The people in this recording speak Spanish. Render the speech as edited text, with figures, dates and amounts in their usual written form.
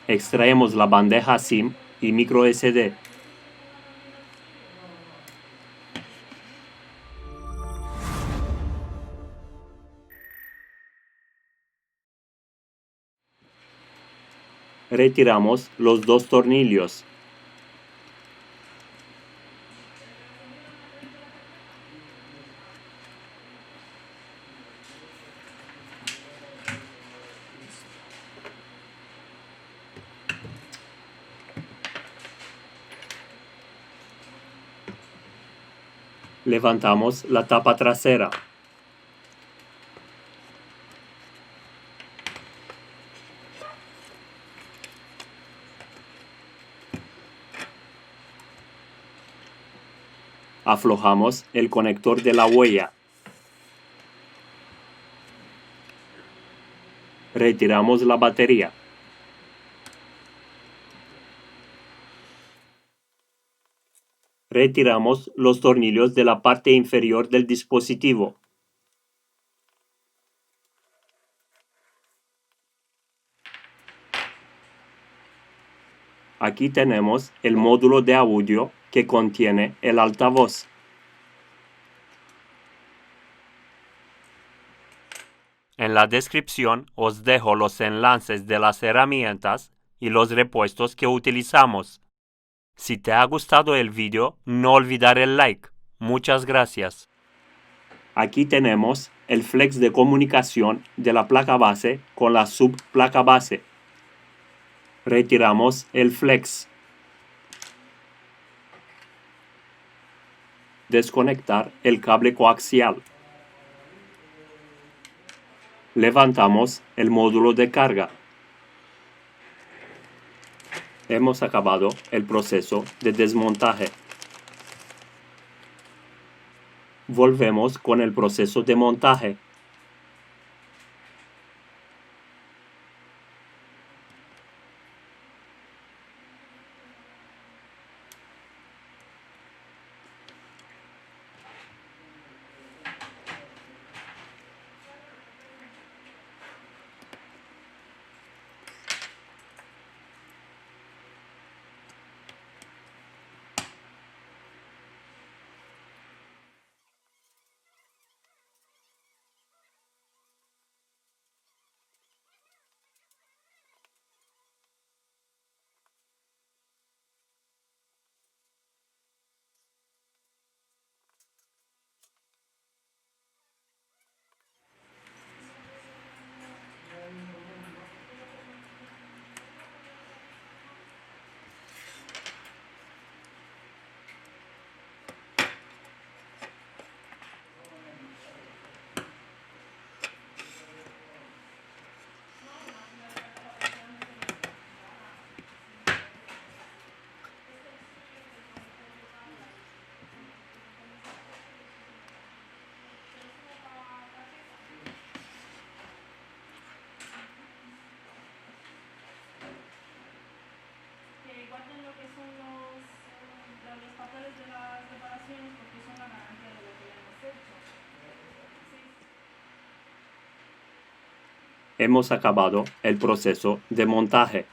Extraemos la bandeja SIM y micro SD. Retiramos los dos tornillos. Levantamos la tapa trasera. Aflojamos el conector de la huella. Retiramos la batería. Retiramos los tornillos de la parte inferior del dispositivo. Aquí tenemos el módulo de audio que contiene el altavoz. En la descripción os dejo los enlaces de las herramientas y los repuestos que utilizamos. Si te ha gustado el vídeo, no olvidar el like. Muchas gracias. Aquí tenemos el flex de comunicación de la placa base con la subplaca base. Retiramos el flex. Desconectar el cable coaxial. Levantamos el módulo de carga. Hemos acabado el proceso de desmontaje. Volvemos con el proceso de montaje. Guarden lo que son los papeles de las reparaciones porque son la garantía de lo que le hemos hecho. Sí. Hemos acabado el proceso de montaje.